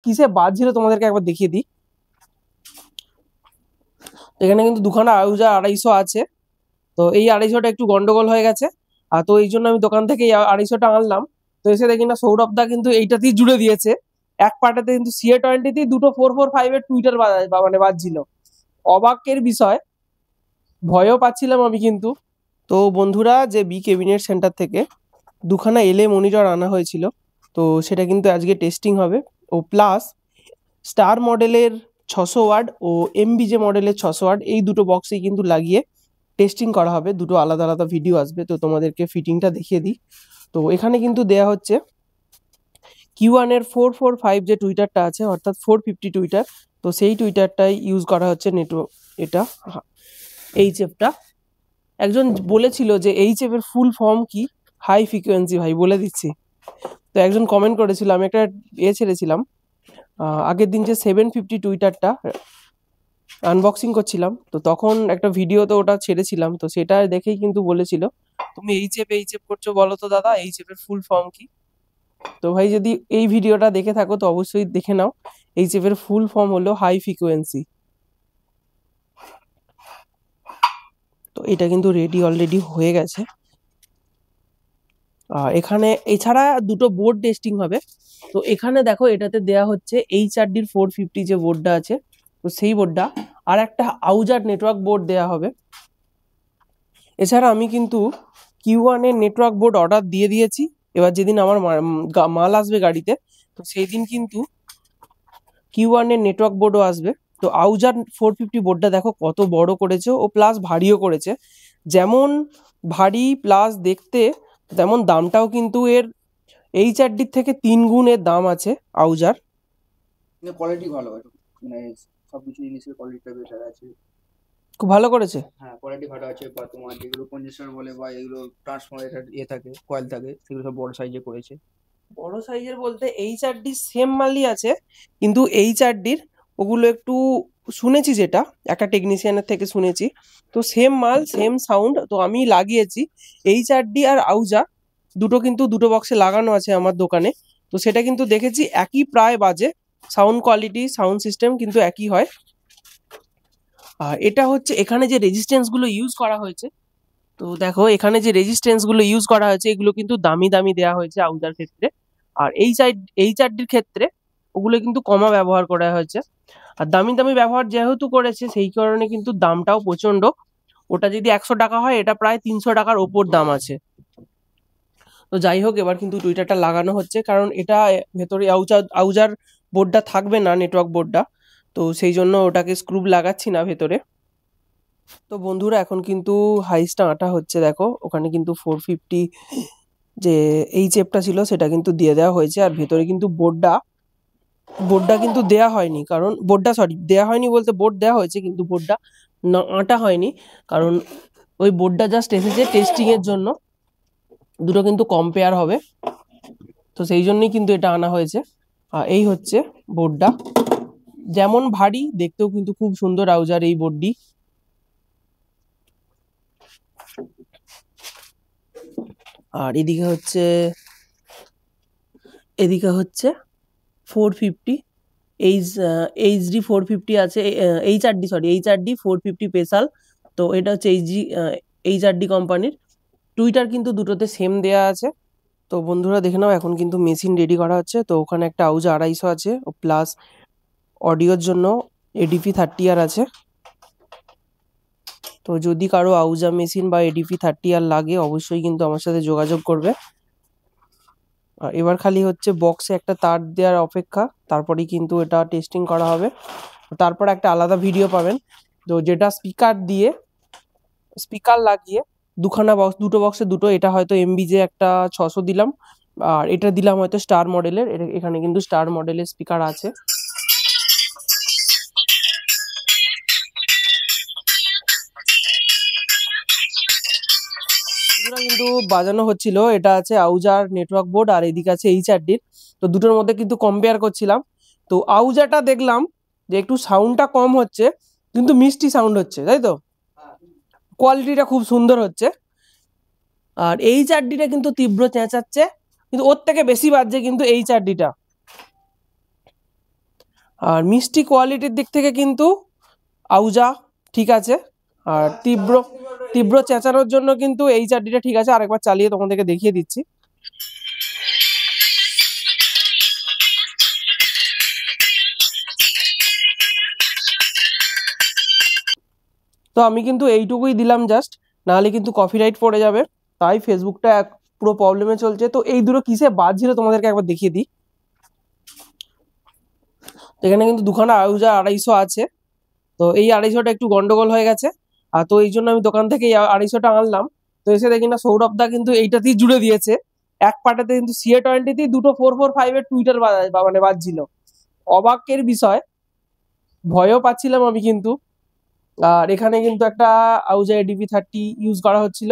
কিসে বাজছিল তোমাদেরকে একবার দেখিয়ে দিই। এখানে কিন্তু দুখানা আউজা 250 আছে। তো এই 250টা একটু গন্ডগোল হয়ে গেছে, আর তো এই জন্য আমি দোকান থেকে এই 250টা আনলাম। তো এসে দেখি না সৌরভ দা কিন্তু এইটাতেই জুড়ে দিয়েছে। এক পার্টেতে কিন্তু CA20 দুটো 445 এর টুইটার মানে বাজছিল। অবাকের বিষয়, ভয়ও পাচ্ছিলাম আমি কিন্তু। তো বন্ধুরা, যে বি ক্যাবিনেট সেন্টার থেকে দুখানা এলএ মনিটর আনা হয়েছিল, তো সেটা কিন্তু আজকে টেস্টিং হবে। ও প্লাস স্টার মডেলের 600 ওয়াট ও এমবিজে মডেলের 600 ওয়াট, এই দুটো বক্সেই কিন্তু লাগিয়ে টেস্টিং করা হবে। দুটো আলাদা আলাদা ভিডিও আসবে, তো তোমাদেরকে ফিটিংটা দেখিয়ে দিই। তো এখানে কিন্তু দেয়া হচ্ছে Q1 এর 445 যে টুইটারটা আছে, অর্থাৎ 450 টুইটার, তো সেই টুইটারটাই ইউজ করা হচ্ছে নেটওয়ার্ক। এটা এইচএফটা একজন বলেছিল যে এইচএফ এর ফুল ফর্ম কি, হাই ফ্রিকোয়েন্সি। ভাই বলে দিচ্ছি। তো একজন কমেন্ট করেছিল, আমি একটা ছেড়েছিলাম আগের দিন, যে 750 টুইটারটা আনবক্সিং করছিলাম, তো তখন একটা ভিডিওতে ওটা ছেড়েছিলাম, তো সেটা দেখেই কিন্তু বলেছিল, তুমি এইচএফ করছো, বলো তো দাদা এইচএফ এর ফুল ফর্ম কি। তো ভাই যদি এই ভিডিওটা দেখে থাকো তো অবশ্যই দেখে নাও। এইচএফ এর ফুল ফর্ম হলো হাই ফ্রিকোয়েন্সি। তো এটা কিন্তু রেডি অলরেডি হয়ে গেছে। এখানে এছাড়া দুটো বোর্ড টেস্টিং হবে। তো এখানে দেখো, এটাতে দেয়া হচ্ছে HRD 450 যে বোর্ডটা আছে, তো সেই বোর্ডটা, আর একটা আউজার নেটওয়ার্ক বোর্ড দেয়া হবে। এছাড়া আমি কিন্তু Q1 এর নেটওয়ার্ক বোর্ড অর্ডার দিয়ে দিয়েছি। এবার যেদিন আমার মাল আসবে গাড়িতে, তো সেই দিন কিন্তু Q1 এর নেটওয়ার্ক বোর্ডও আসবে। তো আউজার 450 বোর্ডটা দেখো কত বড় করেছে, ও প্লাস ভারীও করেছে। যেমন ভারী প্লাস দেখতে, তেমন দামটাও কিন্তু এর HRD থেকে 3 গুণ এর দাম আছে আউজার। কোয়ালিটি ভালো, মানে সবকিছু জিনিসের কোয়ালিটিটা বেটার আছে, খুব ভালো করেছে। হ্যাঁ কোয়ালিটি ভালো আছে। বা তোমার যেগুলো কন্ডিশনার বলে বা এগুলো ট্রান্সফরমার ইয়ে থাকে, কয়েল থাকে, সেগুলো সব বড় সাইজে করেছে। বড় সাইজের বলতে HRD সেম মালই আছে, কিন্তু HRDর ওগুলো একটু শুনেছি, যেটা একটা টেকনিশিয়ানের থেকে শুনেছি, তো সেম মাল সেম সাউন্ড। তো আমি লাগিয়েছি HRD আর আউজা দুটো, কিন্তু দুটো বক্সে লাগানো আছে আমার দোকানে। তো সেটা কিন্তু দেখেছি একই প্রায় বাজে, সাউন্ড কোয়ালিটি সাউন্ড সিস্টেম কিন্তু একই হয়। আর এটা হচ্ছে এখানে যে রেজিস্ট্যান্স গুলো ইউজ করা হয়েছে, তো দেখো এখানে যে রেজিস্ট্যান্স গুলো ইউজ করা হয়েছে, এগুলো কিন্তু দামি দামি দেওয়া হয়েছে আউজার ক্ষেত্রে। আর HRDর ক্ষেত্রে ওগুলো কিন্তু কমা ব্যবহার করা হয়েছে। আর দামি দামি ব্যবহার যেহেতু করেছে, সেই কারণে কিন্তু দামটাও প্রচন্ড। ওটা যদি 100 টাকা হয়, এটা প্রায় 300 টাকার ওপর দাম আছে। তো যাই হোক, এবার কিন্তু টুইটারটা লাগানো হচ্ছে, কারণ এটা ভেতরে আউজার বোর্ডটা থাকবে না, নেটওয়ার্ক বোর্ডটা। তো সেই জন্য ওটাকে স্ক্রু লাগাচ্ছি না ভেতরে। তো বন্ধুরা, এখন কিন্তু হাইসটা আঁটা হচ্ছে। দেখো ওখানে কিন্তু 450 যে HFটা ছিল সেটা কিন্তু দিয়ে দেওয়া হয়েছে, আর ভেতরে কিন্তু বোর্ডটা কিন্তু দেয়া হয়নি, কারণ দেয়া হয়নি বলতে, বোর্ড দেওয়া হয়েছে কিন্তু বোর্ডটা না আঁটা হয়নি, কারণ ওই বোর্ডটা জাস্ট এসেছে টেস্টিং এর জন্য। দুটো কিন্তু কম্পেয়ার হবে, তো সেই জন্যই কিন্তু এটা আনা হয়েছে। এই হচ্ছে বোর্ডটা, যেমন ভারী দেখতেও কিন্তু খুব সুন্দর আউজার এই বোর্ডটি। আর এদিকে হচ্ছে 450 HD 450 আছে, HRD 450 স্পেশাল। তো এটা হচ্ছে HRD কোম্পানির টুইটার, কিন্তু দুটোতে সেম দেয়া আছে। তো বন্ধুরা দেখে নাও, এখন কিন্তু মেশিন রেডি করা হচ্ছে। তো ওখানে একটা আউজা 250 আছে, ও প্লাস অডিওর জন্য ADP 30R আছে। তো যদি কারো আউজা মেশিন বা ADP 30R লাগে, অবশ্যই কিন্তু আমার সাথে যোগাযোগ করবে। আর এবার খালি হচ্ছে বক্সে একটা তার দেওয়ার অপেক্ষা, তারপরেই কিন্তু এটা টেস্টিং করা হবে। তারপর একটা আলাদা ভিডিও পাবেন, তো যেটা স্পিকার লাগিয়ে দুটো বক্সে দুটো, এটা হয়তো এমবিজে একটা 600 দিলাম, আর এটা দিলাম হয়তো স্টার মডেলের। এখানে কিন্তু স্টার মডেলের স্পিকার আছে। কিন্তু বাজানো হচ্ছিল, এটা আছে আউজার নেটওয়ার্ক বোর্ড, আর এদিকে আছে HRDর। তো দুটোর মধ্যে কিন্তু কম্পেয়ার করছিলাম। তো আউজাটা দেখলাম যে একটু সাউন্ডটা কম হচ্ছে, কিন্তু মিষ্টি সাউন্ড হচ্ছে, তাই তো কোয়ালিটিটা খুব সুন্দর হচ্ছে। আর HRDটা কিন্তু তীব্র চেঁচাচ্ছে, কিন্তু ওর থেকে বেশি বাজছে কিন্তু HRDটা। আর মিষ্টি কোয়ালিটির দিক থেকে কিন্তু আউজা ঠিক আছে, আর তীব্র তীব্র চেঁচানোর জন্য কিন্তু HRD-টা ঠিক আছে। আরেকবার চালিয়ে তোমাদেরকে দেখিয়ে দিচ্ছি। তো আমি কিন্তু এইটুকুই দিলাম জাস্ট, নাহলে কিন্তু কপিরাইট পড়ে যাবে, তাই ফেসবুকটা পুরো প্রবলেমে চলছে। তো এই দুটো কিসে বাজছিল তোমাদেরকে একবার দেখিয়ে দিই। এখানে কিন্তু দুখানা আউজা 250 আছে, তো এই 250টা একটু গন্ডগোল হয়ে গেছে, আর তো এই জন্য আমি দোকান থেকে এই 250টা আনলাম। তো এসে দেখি না সৌরভ দা কিন্তু এইটাতেই জুড়ে দিয়েছে, এক পাটাতে কিন্তু CA20তেই দুটো 445 এর টুইটার মানে বাজছিল। অবাকের বিষয়, ভয়ও পাচ্ছিলাম আমি কিন্তু। আর এখানে কিন্তু একটা আউজা ADV30 ইউজ করা হচ্ছিল।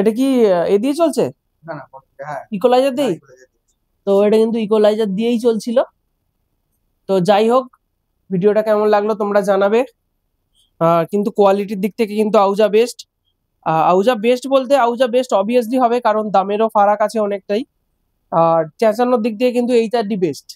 এটা কি এ দিয়ে চলছে? না না, হ্যাঁ ইকোলাইজার দিয়েই? তো এটা কিন্তু ইকোলাইজার দিয়েই চলছিল। তো যাই হোক, ভিডিওটা কেমন লাগলো তোমরা জানাবে। কিন্তু কোয়ালিটির দিক থেকে কিন্তু আউজা বেস্ট। আউজা বেস্ট বলতে আউজা বেস্ট অবভিয়াসলি হবে, কারণ দামেরও ফারাক আছে অনেকটাই। আর চেঁচানোর দিক দিয়ে কিন্তু HRD বেস্ট।